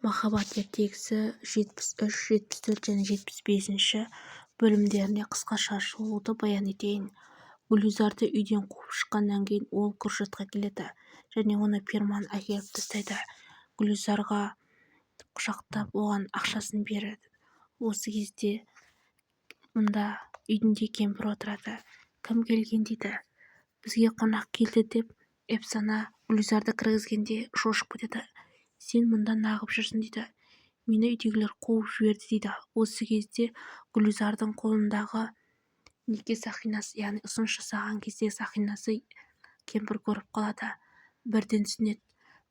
махаббат ертегісі 73, 74 және 75-ші бөлімдеріне қысқаша шолуды баян етейін. Гүлизарды үйден қуып шыққаннан кейін ол Куршатқа келеді және оны перман әкеліп тастайды. Гүлизарға құшақтап оған ақшасын береді. Осы кезде мұнда үйінде кемпір отырады. Кім келген дейді. Бізге қонақ келді деп Эфсана Гүлизарды кіргізгенде шошып кетеді. Сен мұнда нағып жүрсің дейді. Мені үйдегілер қуып жіберді дейді. Осы кезде Гүлизардың қолындағы неке сақинасы, яғни ұсыныс жасаған кезде сақинасы кемпір көріп қалады. Бірден түсінеді.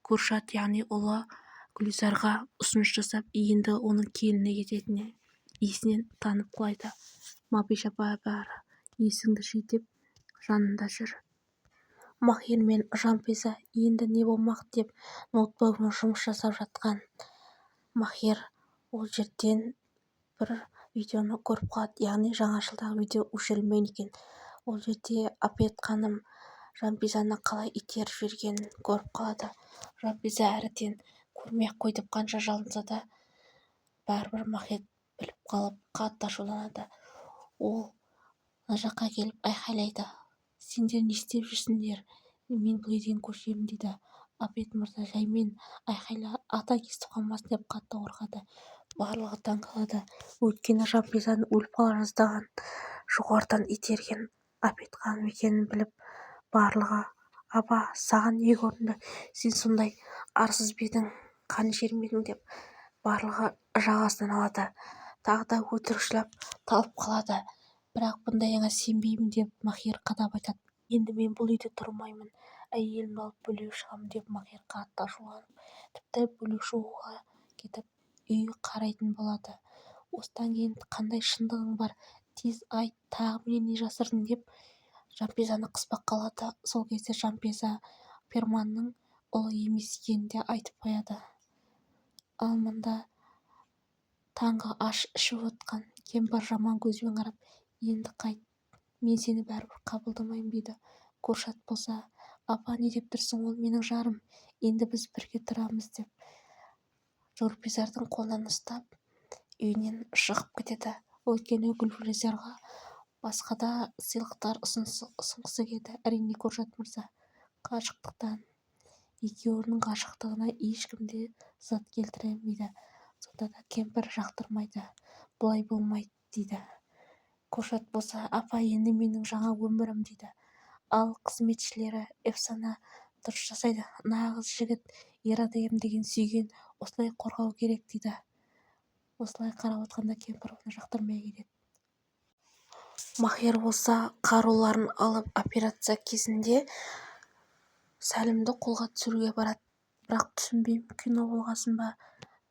Куршат, яғни ұлы, Гүлизарға ұсыныс жасап, енді оның келіні кететініне есінен танып қалайды. Мапиша бар, есіңді жи деп жанында жүр. Махир мен Жанпиза енді не болмақ деп ноутбугына жұмыс жасап жатқан. Махир ол жерден бір видеоны көріп қалады, яғни жаңашылдағы видео өшірілмеген екен. Ол жерде Апет ханым Жанпизаны қалай итеріп жібергенін көріп қалады. Жанпиза әріден көрмей-ақ қой деп қанша жалынса да, бәрібір Махир біліп қалып қатты ашуланады. Ол мына жаққа келіп айқайлайды. Сендер не істеп жүрсіңдер? Мен бұл үйден көшемін дейді. Апет мырза жаймен айқайла, ата естіп қалмасын деп қатты қорқады. Барлығы таң қалады. Өйткені Жанпизаның өліп қала жаздаған жоғарыдан итерген Апет ханым екенін біліп, барлығы аба, саған не көрінді? Сен сондай арсыз ба едің, қан жермедің деп барлығы жағасынан алады. Тағы да өтірікшілап талып қалады. Бірақ бұндайыңа сенбеймін деп Махир қадап айтады. Енді мен бұл үйде тұрмаймын, әйелімді алып бөлек шығамын деп Махир қатты ашуланып, тіпті бөлек шығуға кетіп үй қарайтын болады. Осыдан кейін қандай шындығың бар, тез айт, тағы менен не жасырдың деп Жанпизаны қыспақ қалады. Сол кезде Жанпиза перманның ұлы емес екенін де айтып қояды. Ал мұнда таңғы аш ішіп отқан кемпір жаман көзбен қарап, енді қайт, мен сені бәрібір қабылдамаймын дейді. Куршат болса, апа не деп тұрсың, ол менің жарым, енді біз бірге тұрамыз деп Жанпизардың қолынан ұстап үйінен шығып кетеді. Өйткені Гүлизарға басқа да сыйлықтар ұсынғысы келді. Әрине Куршат мырза, ғашықтықтан, екеуінің ғашықтығына ешкім де зат келтіре алмайды. Сонда да кемпір жақтырмайды. Бұлай болмайды дейді. Куршат болса, апа енді менің жаңа өмірім дейді. Ал қызметшілері Эфсана дұрыс жасайды. Нағыз жігіт, ер адам деген сүйген, осылай қорғау керек дейді. Осылай қарап отқанда кемпір оны жақтырмай кетеді. Махир болса, қаруларын алып операция кезінде Сәлімді қолға түсіруге барады. Бірақ түсінбеймін, кино болғасын ба,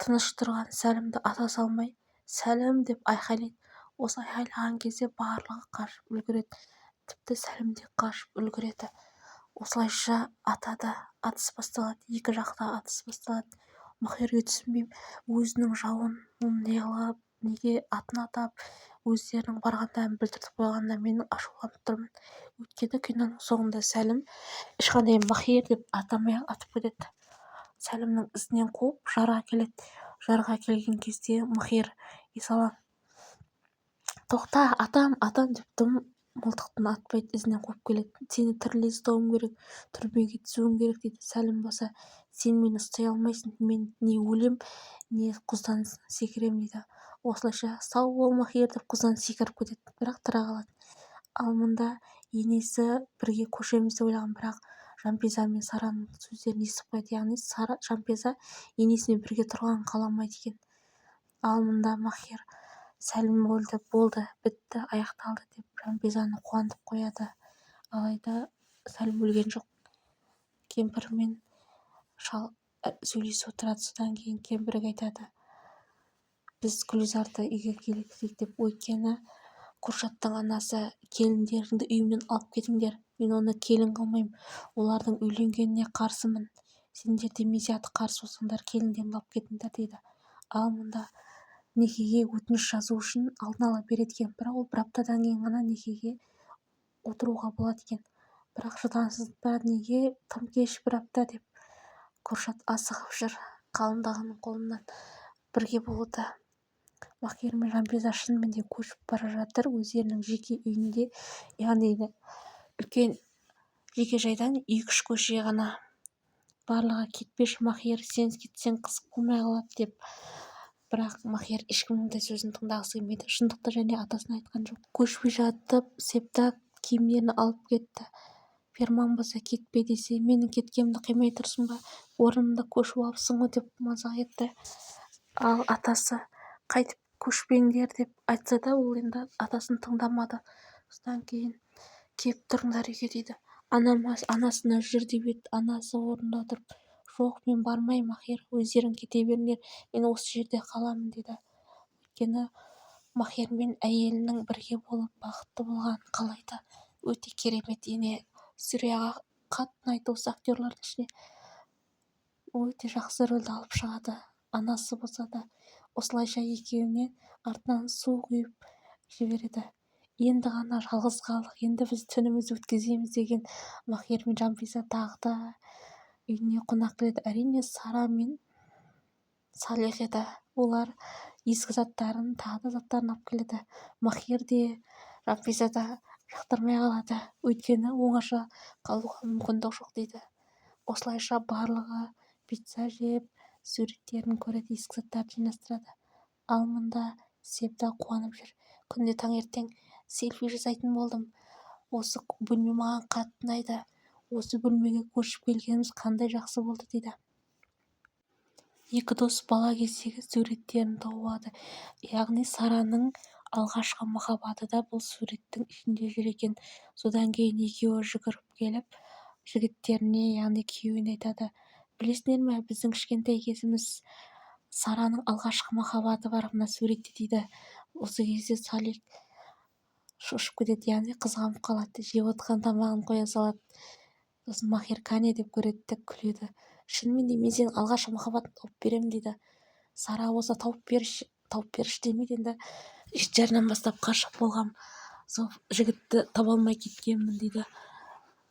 тыныш тұрған Сәлімді ата салмай, Сәлім деп айқайлайды. Осы айқайлаған кезде барлығы қашып үлгереді. Тіпті Сәлім де қашып үлгереді. Осылайша атыс басталады. Екі жақта атыс басталады. Махирге түсінбеймін, өзінің жауын неғылып, неге атын атап, өздерінің барғандарын білдіртіп қойғанда менің ашуланып тұрмын. Өйткені киноның соңында Сәлім ешқандай Махир деп атамай атып кетеді. Сәлімнің ізінен қуып жарға келеді. Жарға келген кезде Махир есалаң, тоқта, атам деп дым мылтықтың атпайды, ізінен қуып келеді. Сені тірілей ұстауым керек, түрмеге түсуім керек дейді. Сәлім болса, сен мені ұстай алмайсың, мен не өлем, не құздан секірем дейді. Осылайша сау бол Махир деп құздан секіріп кетеді, бірақ тірі қалады. Ал мұнда енесі бірге көшеміз деп ойлаған, бірақ Жанпиза мен Сараның сөздерін естіп қойды. Яғни Жанпиза енесімен бірге тұрған қаламайды екен. Ал мұнда Махир Сәлім өлді, болды, бітті, аяқталды деп Жанпизаны қуантып қояды. Алайда Сәлім өлген жоқ. Кемпірмен шал сөйлесіп отырады. Содан кейін кемпірге айтады, біз Гүлизарды үйге келтірейік деп. Өйткені Куршаттың анасы, келіндеріңді үйімнен алып кетіңдер, мен оны келін қылмаймын, олардың үйленгеніне қарсымын, сендер де мезияты қарсы болсаңдар, келіндеріңді алып кетіңдер дейді. Ал мұнда некеге өтініш жазу үшін алдын ала береді екен, бірақ ол бір аптадан кейін ғана некеге отыруға болады екен. Бірақ шыдамсыздықтар неге тым кеш, бір апта деп Куршат асығып жүр. қалыңдығының қолынан бірге болуда. Махир мен Жанпиза шынымен де көшіп бара жатыр. Өздерінің жеке үйінде, яғни үлкен жеке жайдан 2-3 көше ғана. Барлығы кетпеші Махир, сен кетсең қызық болмай қалады деп. Бірақ Махир ешкімнің де сөзін тыңдағысы келмейді. Шындықты және атасына айтқан жоқ. Көшпей жатып, Септа киімдерін алып кетті. Ферман болса кетпе десе, менің кеткенімді қимай тұрсың ба? Орнымда көшіп алыпсың ғой деп мазақ етті. Ал атасы қайтып көшпеңдер деп айтса да, ол енді атасын тыңдамады. Содан кейін кеп тұрыңдар үйге дейді. Анасына жүр деп еді. Анасы орнында тұрып, жоқ, мен бармаймын Махир, өздерің кете беріңдер, мен осы жерде қаламын дейді. Өйткені Махир мен әйелінің бірге болып бақытты болғанын қалайды. Өте керемет. Ене Сүрияға қатты ұнайды осы актерлардың ішіне. Өте жақсы рөлді алып шығады. Анасы болса да осылайша екеуіне артынан су құйып жібереді. Енді ғана жалғыз қалдық, енді біз түнімізді өткіземіз деген Махир мен Жанпиза тағы да үйіне қонақ келеді. Әрине Сара мен Салих еді. Олар ескі заттарын, тағы да заттарын алып келеді. Махир де Жанпиза да жақтырмай қалады. Өйткені оңаша қалуға мүмкіндік жоқ дейді. Осылайша барлығы пицца жеп, суреттерін көреді, ескі заттарды жинастырады. Ал мұнда Септа қуанып жүр. Күнде таңертең селфи жасайтын болдым. Осы бөлме маған қатты ұнайды. Осы бөлмеге көшіп келгеніміз қандай жақсы болды дейді. Екі дос бала кездегі суреттерін тауып алды. Яғни Сараның алғашқы махаббаты да бұл суреттің ішінде жүр екен. Содан кейін екеуі жүгіріп келіп, жігіттеріне, яғни күйеуіне айтады. Білесіңдер ме, біздің кішкентай кезіміз Сараның алғашқы махаббаты бар мына суретте дейді. Осы кезде Салих шошып кетеді, яғни қызғанып қалады. Жеп отқан тамағын қоя салады. Сосын Махир кәне деп көреді де күледі. Шынымен де мен сенің алғашқы махаббатыңды тауып беремін дейді. Сара болса тауып берші демейді. Енді 3 жарынан бастап ғашық болғам, сол жігітті таба алмай кеткенмін дейді.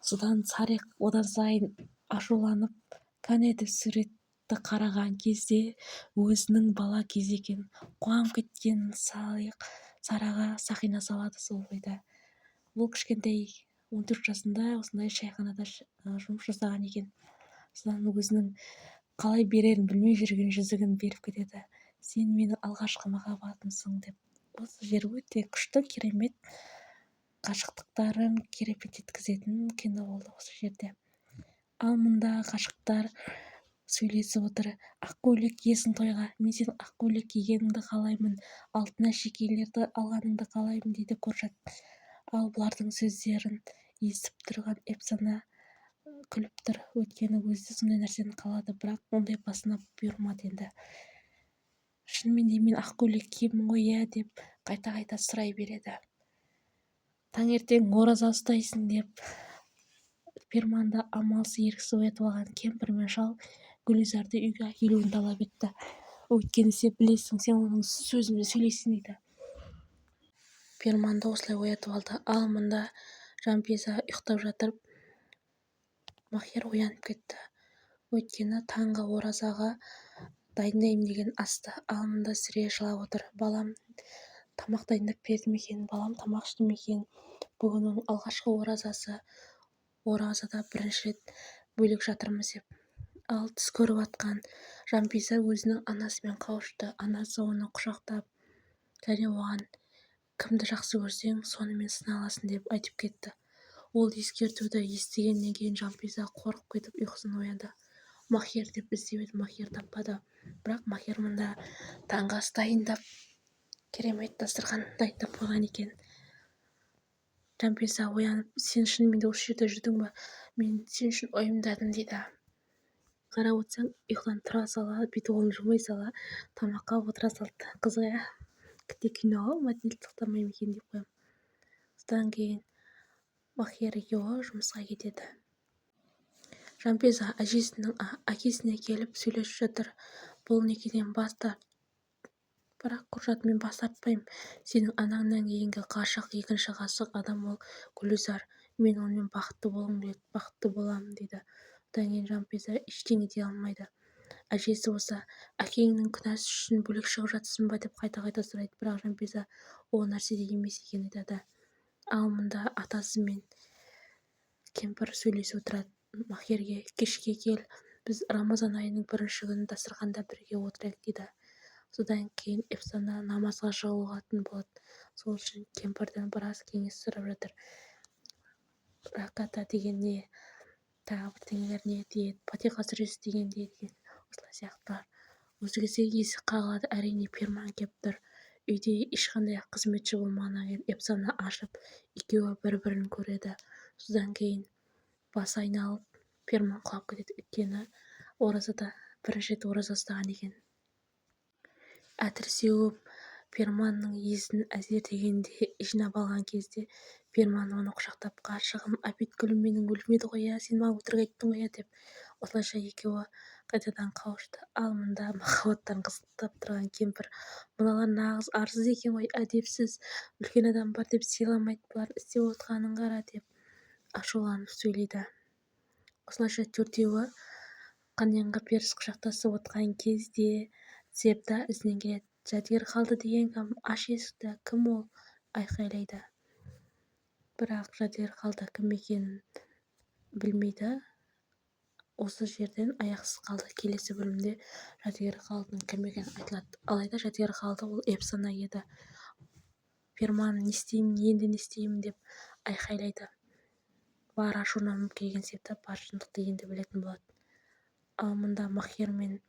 Содан Салих одан сайын ашуланып, кәне деп суретті қараған кезде өзінің бала кезі екен. Қуанып кеткен Салих Сараға сақина салады сол бойда. Ол кішкентай 14 жасында осындай шайханада жұмыс жасаған екен. Содан өзінің қалай берерін білмей жүрген жүзігін беріп кетеді. Сен менің алғашқы махаббатымсың деп. Осы жер өте күшті, керемет, ғашықтықтарын керемет еткізетін кино болды осы жерде. Ал мұнда ғашықтар сөйлесіп отыр. Ақ көйлек киесің тойға, мен сенің ақ көйлек кигеніңді қалаймын, алтын әшекейлерді алғаныңды қалаймын дейді Коржат. Ал бұлардың сөздерін естіп тұрған Эпсана күліп тұр. Өйткені өзі сондай нәрсені қалады, бірақ ондай басына бұйырмады енді. Шынымен де мен ақ көйлек киемін ғой, иә деп қайта-қайта сұрай береді. Таңертең ораза ұстайсың деп Ферманда амалсыз еріксіз оятып алған кемпір мен шал Гүлизарды үйге әкелуін талап етті. Өйткені сен білесің, сен оның сөзімен сөйлейсің дейді. Ферманды осылай оятып алды. Ал мұнда Жанпиза ұйықтап жатыр. Махир оянып кетті. Өйткені таңғы оразаға дайындаймын деген асты. Ал мұнда Сүрия жылап отыр. Балам тамақ дайындап берді ме екен, балам тамақ ішті ме екен. Бүгін оның алғашқы оразасы. Оразада бірінші рет бөлек жатырмыз деп. Ал түс көріп атқан Жанпиза өзінің анасымен қауышты. Анасы оны құшақтап, және оған кімді жақсы көрсең, сонымен сыналасың деп айтып кетті. Ол ескертуді естігеннен кейін Жанпиза қорқып кетіп ұйқысынан оянды. Махир деп іздеп еді, Махир таппады. Бірақ Махир мұнда таңғы ас дайындап, керемет дастархан дайындап қойған екен. Жанпиза оянып, сен шынымен де осы жерде жүрдің ба? Мен сен үшін уайымдадым дейді. Қарап отырсаң, ұйқыдан тұра сала, бет қолын жумай сала, тамаққа отыра салды. Қызық, иә? Күтте кино ғой, мәдениет сақтамай ма екен деп қоямын. Содан кейін Махир екеуі жұмысқа кетеді. Жанпиза әкесіне келіп сөйлесіп жатыр. Бұл некеден бас тарт. Бірақ Коржат, мен бас тартпаймын. Сенің анаңнан кейінгі ғашық, екінші ғашық адам ол Гүлизар. Мен онымен бақытты боламын дейді. Одан кейін Жанпиза ештеңе дей алмайды. әжесі болса әкеңнің күнәсі үшін бөлек шығып жатсың ба деп қайта-қайта сұрайды, бірақ Жанпиза ол нәрседе емес екенін айтады. Ал мұнда атасы мен кемпір сөйлесіп отырады. Махерге кешке кел, біз Рамазан айының 1-ші күні дастарханда бірге отырайық дейді. Содан кейін Эфсана намазға жығылатын болады. Сол үшін кемпірден біраз кеңес сұрап жатыр. Раката деген не, тағы бірдеңелер не дейді, Фатиха сүресі деген не деген, осылай сияқтылар. Осы кезде есік қағылады, әрине Перман келіп тұр. Үйде ешқандай қызметші болмағаннан кейін Эфсана ашып, екеуі бір-бірін көреді. Содан кейін басы айналып Перман құлап кетеді, өйткені оразада бірінші рет ораза ұстаған екен. Әтір сеуіп Перманның есін әзер жинап алған кезде Перман оны құшақтап, ғашығым, Әбиткүлім менің өлмеді ғой, сен маған өтірік айттың ғой, деп. Осылайша екеуі қайтадан қауышты. Ал мұнда махаббаттан қызықтап тұрған кемпір, мыналар нағыз арсыз екен ғой, әдепсіз, үлкен адам бар деп сыйламайды, бұлар істеп отқанын қара, деп ашуланып сөйлейді. Осылайша төртеуі қаннен-қаперсіз құшақтасып отқан кезде Зебда ізінен келеді. Жәдігер қалды деген кім? Аш есікті, кім ол? Айқайлайды. Бірақ Жәдігер қалды кім екенін білмейді. Осы жерден аяқсыз қалды. Келесі бөлімде Жәдігер қалдының кім екені айтылады. Алайда Жәдігер қалды ол Эфсана еді. Перман не істеймін, енді не істеймін деп айқайлайды. Бар ашуына мініп келген Зебда бар шындықты енді білетін болады. Ал мұнда Махер мен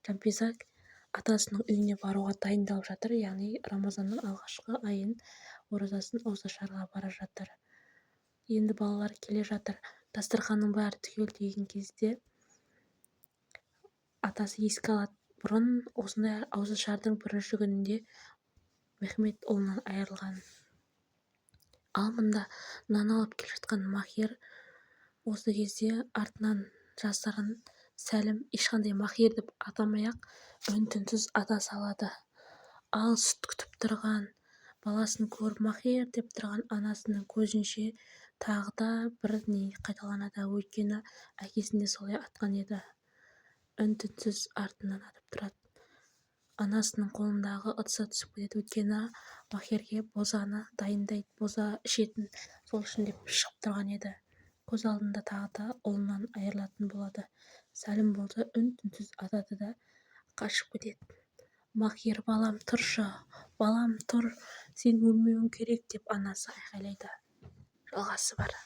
Жанпиза атасының үйіне баруға дайындалып жатыр, яғни Рамазанның алғашқы айын оразасын ауызашарға бара жатыр. Енді балалар келе жатыр. Дастарханның бәрі түгел деген кезде атасы еске алады. Бұрын осындай ауызашардың 1-ші күнінде Мехмет ұлынан айырылған. Ал мұнда нан алып келе жатқан Махер осы кезде артынан жасырын Сәлім ешқандай Махер деп атамай-ақ үн-түнсіз ата салады. Ал сүт күтіп тұрған, баласын көріп Махер деп тұрған анасының көзінше тағы да бір не қайталанады, өйткені әкесінде солай атқан еді. Үн-түнсіз артынан атып тұрады. Анасының қолындағы ыдысы түсіп кетеді, өйткені Махерге бозаны дайындайды, боза ішетін, сол үшін деп шығып тұрған еді. Көз алдында тағы да ұлынан айырылатын болады. Сәлім болды, үн-түнсіз атады да қашып кетеді. Махер, балам тұршы, балам тұр, сен өлмеуің керек, деп анасы айқайлайды. Жалғасы бар.